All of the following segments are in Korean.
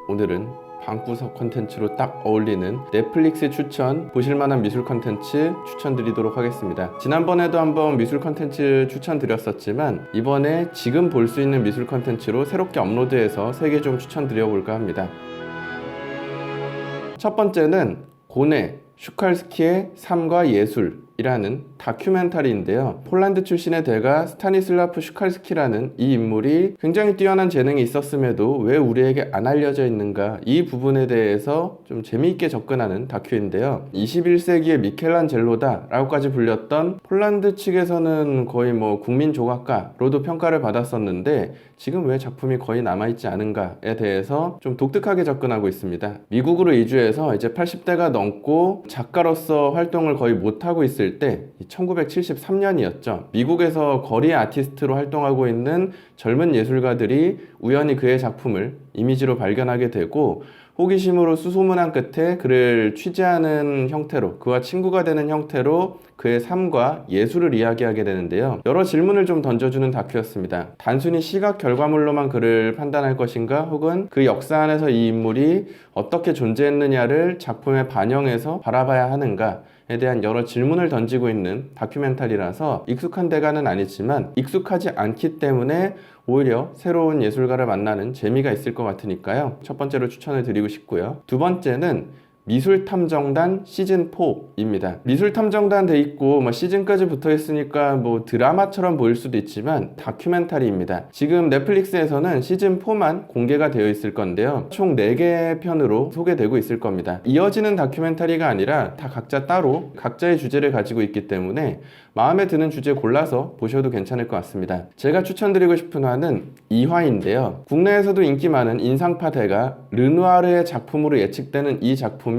오늘은 방구석 컨텐츠로 딱 어울리는 넷플릭스 추천, 보실만한 미술 컨텐츠 추천드리도록 하겠습니다. 지난번에도 한번 미술 컨텐츠 추천드렸었지만 이번에 지금 볼 수 있는 미술 컨텐츠로 새롭게 업로드해서 3개 좀 추천드려볼까 합니다. 첫 번째는 고네 슈칼스키의 삶과 예술이라는 다큐멘터리인데요. 폴란드 출신의 대가 스타니슬라프 슈칼스키라는 이 인물이 굉장히 뛰어난 재능이 있었음에도 왜 우리에게 안 알려져 있는가, 이 부분에 대해서 좀 재미있게 접근하는 다큐인데요. 21세기의 미켈란젤로다 라고까지 불렸던 폴란드 측에서는 거의 국민 조각가로도 평가를 받았었는데 지금 왜 작품이 거의 남아있지 않은가에 대해서 좀 독특하게 접근하고 있습니다. 미국으로 이주해서 이제 80대가 넘고 작가로서 활동을 거의 못하고 있을 때 1973년이었죠. 미국에서 거리 아티스트로 활동하고 있는 젊은 예술가들이 우연히 그의 작품을 이미지로 발견하게 되고 호기심으로 수소문한 끝에 그를 취재하는 형태로, 그와 친구가 되는 형태로 그의 삶과 예술을 이야기하게 되는데요. 여러 질문을 좀 던져주는 다큐였습니다. 단순히 시각 결과물로만 그를 판단할 것인가, 혹은 그 역사 안에서 이 인물이 어떻게 존재했느냐를 작품에 반영해서 바라봐야 하는가에 대한 여러 질문을 던지고 있는 다큐멘터리라서 익숙한 대가는 아니지만 익숙하지 않기 때문에 오히려 새로운 예술가를 만나는 재미가 있을 것 같으니까요. 첫 번째로 추천을 드리고 싶고요. 두 번째는 미술탐정단 시즌4입니다. 미술탐정단 돼 있고 시즌까지 붙어 있으니까 드라마처럼 보일 수도 있지만 다큐멘터리입니다. 지금 넷플릭스에서는 시즌4만 공개가 되어 있을 건데요. 총 4개 편으로 소개되고 있을 겁니다. 이어지는 다큐멘터리가 아니라 다 각자 따로 각자의 주제를 가지고 있기 때문에 마음에 드는 주제 골라서 보셔도 괜찮을 것 같습니다. 제가 추천드리고 싶은 화는 이 화인데요. 국내에서도 인기 많은 인상파 대가 르누아르의 작품으로 예측되는 이 작품이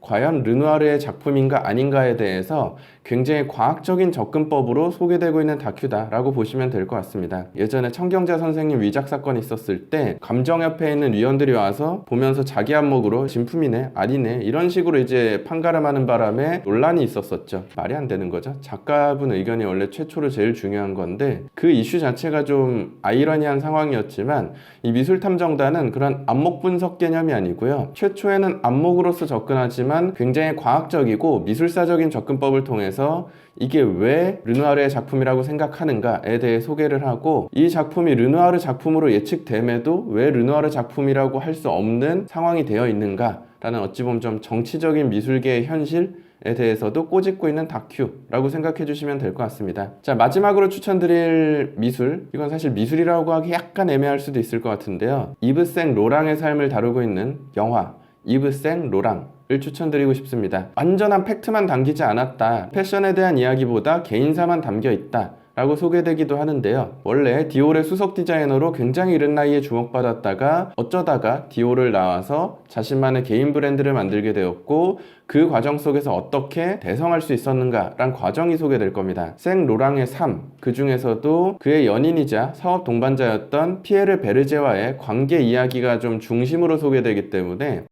과연 르누아르의 작품인가 아닌가에 대해서 굉장히 과학적인 접근법으로 소개되고 있는 다큐다라고 보시면 될 것 같습니다. 예전에 청경자 선생님 위작 사건이 있었을 때 감정협회에 있는 위원들이 와서 보면서 자기 안목으로 진품이네 아니네 이런 식으로 이제 판가름하는 바람에 논란이 있었었죠. 말이 안 되는 거죠. 작가분 의견이 원래 최초로 제일 중요한 건데 그 이슈 자체가 좀 아이러니한 상황이었지만 이 미술탐정단은 그런 안목 분석 개념이 아니고요. 최초에는 안목으로서 접근하지만 굉장히 과학적이고 미술사적인 접근법을 통해서 이게 왜 르누아르의 작품이라고 생각하는가에 대해 소개를 하고, 이 작품이 르누아르 작품으로 예측됨에도 왜 르누아르 작품이라고 할 수 없는 상황이 되어 있는가 라는 어찌 보면 좀 정치적인 미술계의 현실에 대해서도 꼬집고 있는 다큐라고 생각해 주시면 될 것 같습니다. 자, 마지막으로 추천드릴 미술, 이건 사실 미술이라고 하기 약간 애매할 수도 있을 것 같은데요. 이브 생 로랑의 삶을 다루고 있는 영화 이브 생 로랑을 추천드리고 싶습니다. 완전한 팩트만 담기지 않았다, 패션에 대한 이야기보다 개인사만 담겨 있다 라고 소개되기도 하는데요. 원래 디올의 수석 디자이너로 굉장히 이른 나이에 주목받았다가 어쩌다가 디올을 나와서 자신만의 개인 브랜드를 만들게 되었고, 그 과정 속에서 어떻게 대성할 수 있었는가 란 과정이 소개될 겁니다. 생 로랑의 삶, 그 중에서도 그의 연인이자 사업 동반자였던 피에르 베르제와의 관계 이야기가 좀 중심으로 소개되기 때문에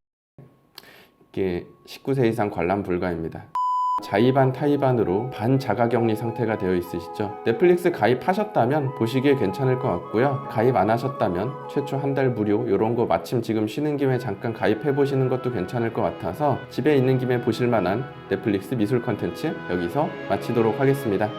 이게 19세 이상 관람 불가입니다. 자의반 타의반으로 반자가격리 상태가 되어 있으시죠? 넷플릭스 가입하셨다면 보시기에 괜찮을 것 같고요. 가입 안 하셨다면 최초 한 달 무료 이런 거 마침 지금 쉬는 김에 잠깐 가입해 보시는 것도 괜찮을 것 같아서 집에 있는 김에 보실 만한 넷플릭스 미술 컨텐츠 여기서 마치도록 하겠습니다.